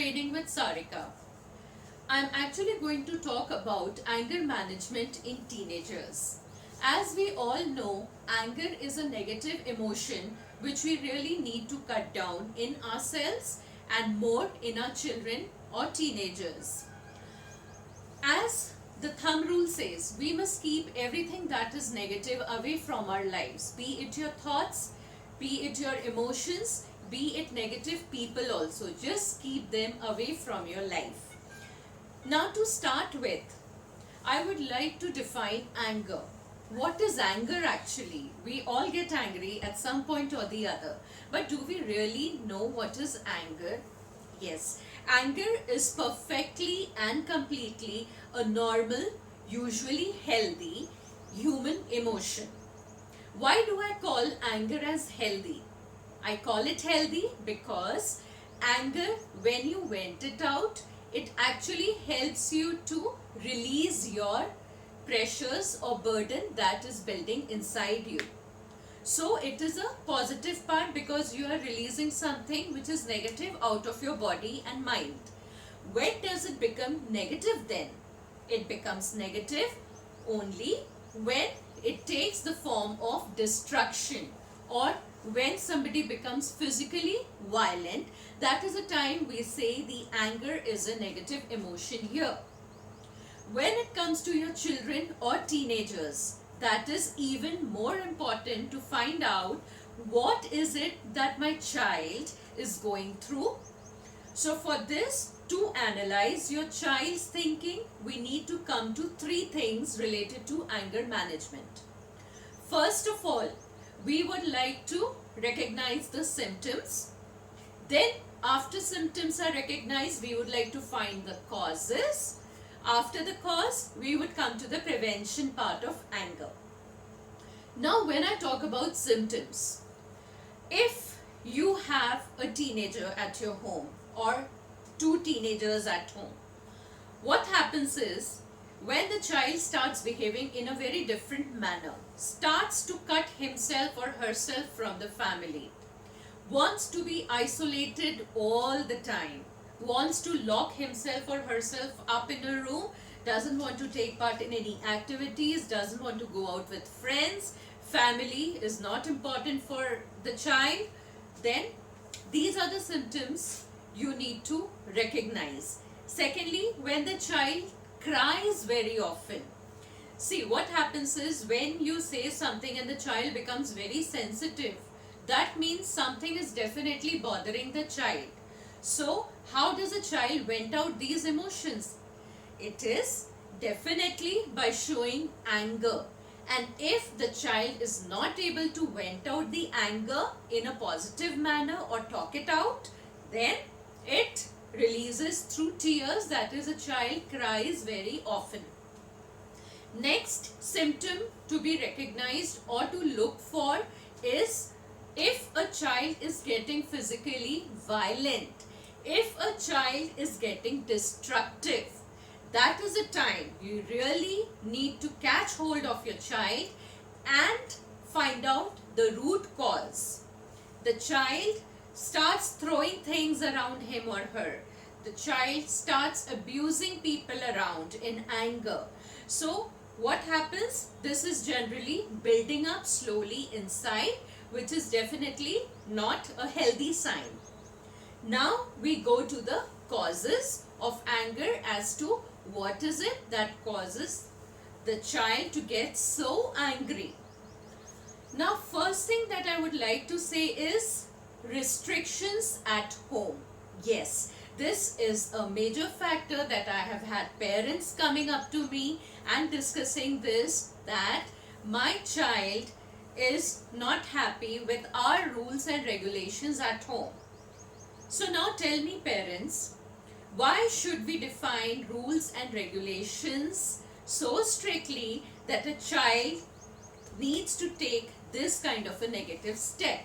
Training with Sarika. I'm actually going to talk about anger management in teenagers. As we all know, anger is a negative emotion which we really need to cut down in ourselves and more in our children or teenagers. As the thumb rule says, we must keep everything that is negative away from our lives, be it your thoughts, be it your emotions, be it negative people also. Just keep them away from your life. Now to start with, I would like to define anger. What is anger actually? We all get angry at some point or the other. But do we really know what is anger? Yes, anger is perfectly and completely a normal, usually healthy human emotion. Why do I call anger as healthy? I call it healthy because anger, when you vent it out, it actually helps you to release your pressures or burden that is building inside you. So it is a positive part because you are releasing something which is negative out of your body and mind. When does it become negative then? It becomes negative only when it takes the form of destruction, or when somebody becomes physically violent. That is the time we say the anger is a negative emotion here. When it comes to your children or teenagers, that is even more important to find out what is it that my child is going through. So for this, to analyze your child's thinking, we need to come to three things related to anger management. First of all, we would like to recognize the symptoms. Then after symptoms are recognized, we would like to find the causes. After the cause, we would come to the prevention part of anger. Now when I talk about symptoms, if you have a teenager at your home or two teenagers at home, what happens is when the child starts behaving in a very different manner, starts to cut himself or herself from the family, wants to be isolated all the time, wants to lock himself or herself up in a room, doesn't want to take part in any activities, doesn't want to go out with friends, family is not important for the child, then these are the symptoms you need to recognize. Secondly, when the child cries very often. See, what happens is when you say something and the child becomes very sensitive, that means something is definitely bothering the child. So, how does a child vent out these emotions? It is definitely by showing anger. And if the child is not able to vent out the anger in a positive manner or talk it out, then it releases through tears. That is, a child cries very often. Next symptom to be recognized or to look for is if a child is getting physically violent, if a child is getting destructive. That is a time you really need to catch hold of your child and find out the root cause. The child starts throwing things around him or her. The child starts abusing people around in anger. So what happens? This is generally building up slowly inside, which is definitely not a healthy sign. Now we go to the causes of anger as to what is it that causes the child to get so angry. Now first thing that I would like to say is restrictions at home. Yes, this is a major factor that I have had parents coming up to me and discussing this, that my child is not happy with our rules and regulations at home. So now tell me parents, why should we define rules and regulations so strictly that a child needs to take this kind of a negative step?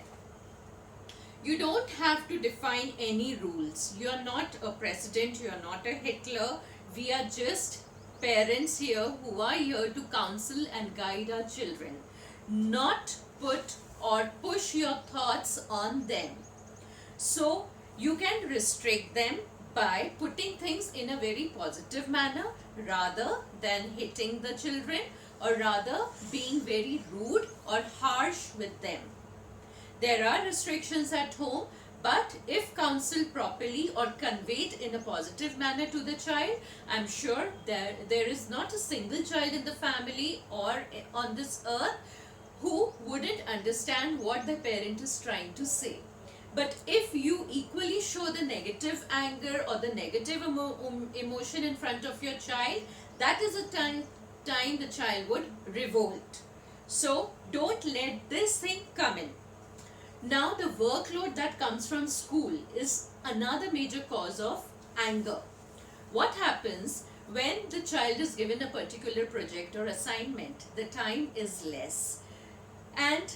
You don't have to define any rules. You are not a president, you are not a Hitler. We are just parents here who are here to counsel and guide our children, not put or push your thoughts on them. So you can restrict them, by putting things in a very positive manner rather than hitting the children or rather being very rude or harsh with them. There are restrictions at home, but if counseled properly or conveyed in a positive manner to the child, I'm sure there is not a single child in the family or on this earth who wouldn't understand what the parent is trying to say. But if you equally show the negative anger or the negative emotion in front of your child, that is a time the child would revolt. So don't let this thing come in. Now the workload that comes from school is another major cause of anger. What happens when the child is given a particular project or assignment? The time is less. And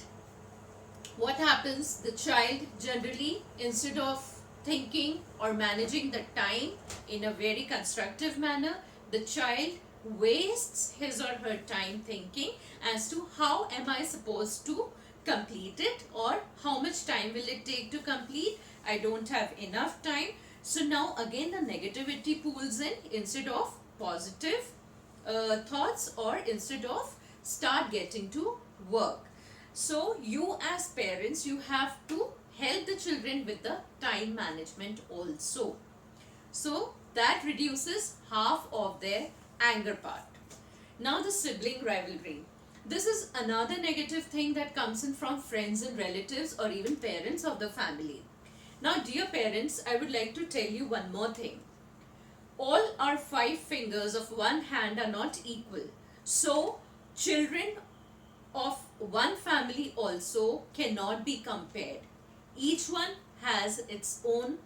what happens? The child generally, instead of thinking or managing the time in a very constructive manner, the child wastes his or her time thinking as to how am I supposed to complete it or how much time will it take to complete. I don't have enough time. So now again the negativity pools in instead of positive thoughts or instead of start getting to work. So you as parents, you have to help the children with the time management also. So that reduces half of their anger part. Now the sibling rivalry. This is another negative thing that comes in from friends and relatives or even parents of the family. Now dear parents, I would like to tell you one more thing. All our 5 fingers of one hand are not equal. So children of one family also cannot be compared. Each one has its own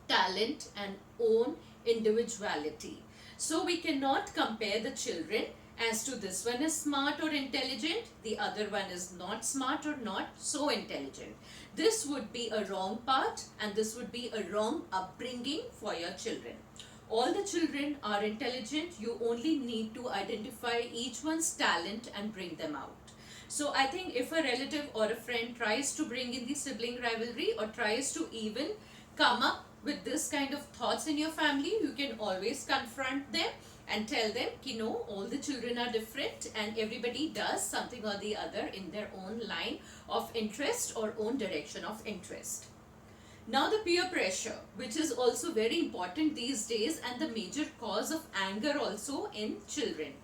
talent and own individuality. So we cannot compare the children as to this one is smart or intelligent, the other one is not smart or not so intelligent. This would be a wrong part and this would be a wrong upbringing for your children. All the children are intelligent. You only need to identify each one's talent and bring them out. So I think if a relative or a friend tries to bring in the sibling rivalry or tries to even come up with this kind of thoughts in your family, you can always confront them and tell them, you know, all the children are different and everybody does something or the other in their own line of interest or own direction of interest. Now the peer pressure, which is also very important these days and the major cause of anger also in children.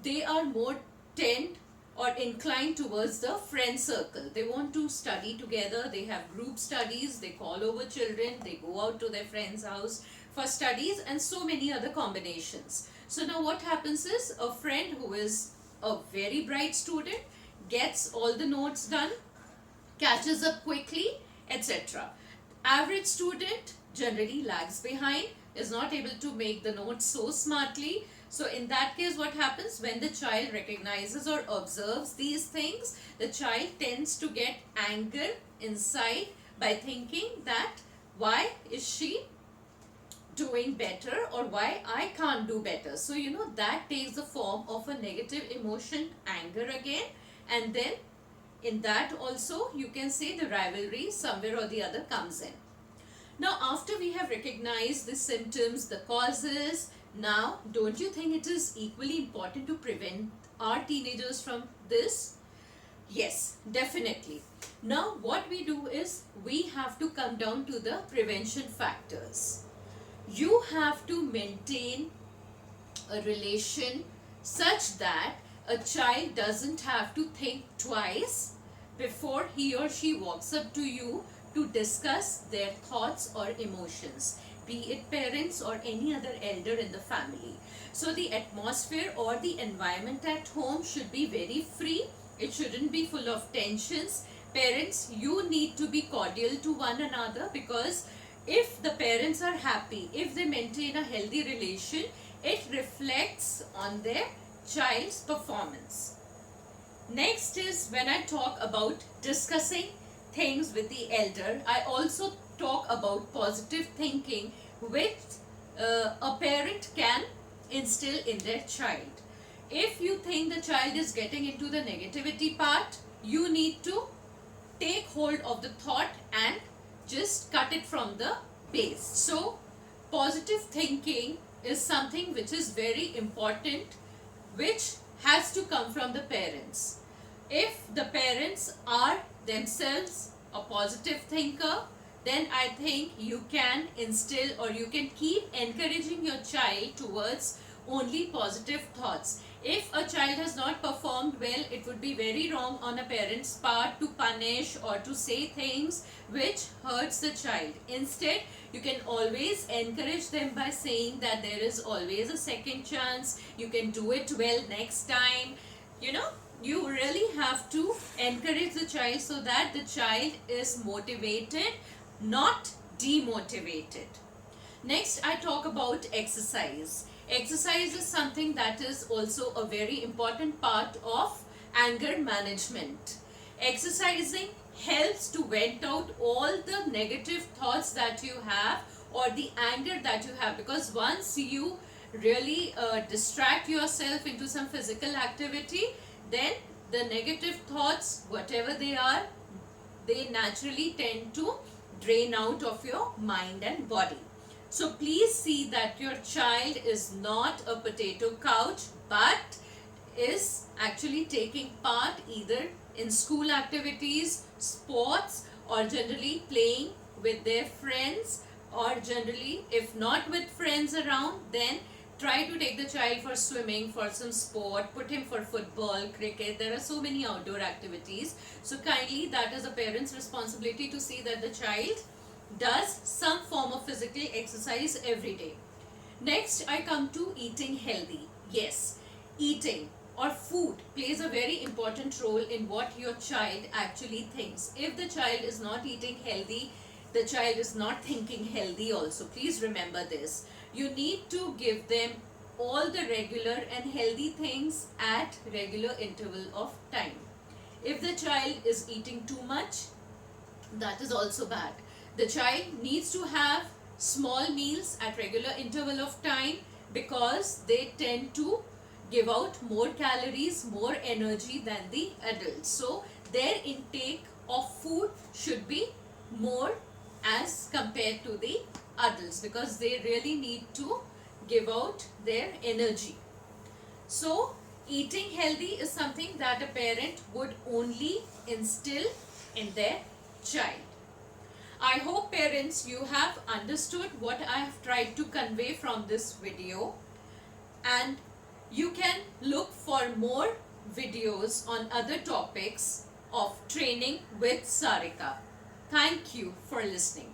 They are more tend or inclined towards the friend circle. They want to study together. They have group studies. They call over children. They go out to their friend's house for studies and so many other combinations. So now what happens is a friend who is a very bright student gets all the notes done, catches up quickly, etc. Average student generally lags behind, is not able to make the notes so smartly. So in that case, what happens when the child recognizes or observes these things, the child tends to get anger inside by thinking that why is she doing better or why I can't do better. So you know that takes the form of a negative emotion, anger again, and then in that also you can say the rivalry somewhere or the other comes in. Now after we have recognized the symptoms, the causes, now don't you think it is equally important to prevent our teenagers from this? Yes, definitely. Now what we do is we have to come down to the prevention factors. You have to maintain a relation such that a child doesn't have to think twice before he or she walks up to you to discuss their thoughts or emotions, be it parents or any other elder in the family. So the atmosphere or the environment at home should be very free. It shouldn't be full of tensions. Parents, you need to be cordial to one another, because if the parents are happy, if they maintain a healthy relation, it reflects on their child's performance. Next is when I talk about discussing things with the elder, I also talk about positive thinking which a parent can instill in their child. If you think the child is getting into the negativity part, you need to take hold of the thought and just cut it from the base. So positive thinking is something which is very important, which has to come from the parents. If the parents are themselves a positive thinker, then I think you can instill or you can keep encouraging your child towards only positive thoughts. If a child has not performed well, it would be very wrong on a parent's part to punish or to say things which hurts the child. Instead, you can always encourage them by saying that there is always a second chance, you can do it well next time. You know, you really have to encourage the child so that the child is motivated, not demotivated. Next, I talk about exercise. Exercise is something that is also a very important part of anger management. Exercising helps to vent out all the negative thoughts that you have or the anger that you have, because once you really distract yourself into some physical activity, then the negative thoughts, whatever they are, they naturally tend to drain out of your mind and body. So please see that your child is not a potato couch, but is actually taking part either in school activities, sports, or generally playing with their friends, or generally if not with friends around, then try to take the child for swimming, for some sport, put him for football, cricket. There are so many outdoor activities. So kindly, that is a parent's responsibility to see that the child does some form of physical exercise every day. Next, I come to eating healthy. Yes, eating or food plays a very important role in what your child actually thinks. If the child is not eating healthy, the child is not thinking healthy also. Please remember this. You need to give them all the regular and healthy things at regular interval of time. If the child is eating too much, that is also bad. The child needs to have small meals at regular interval of time, because they tend to give out more calories, more energy than the adults. So their intake of food should be more as compared to the adults, because they really need to give out their energy. So eating healthy is something that a parent would only instill in their child. I hope parents, you have understood what I have tried to convey from this video, and you can look for more videos on other topics of training with Sarika. Thank you for listening.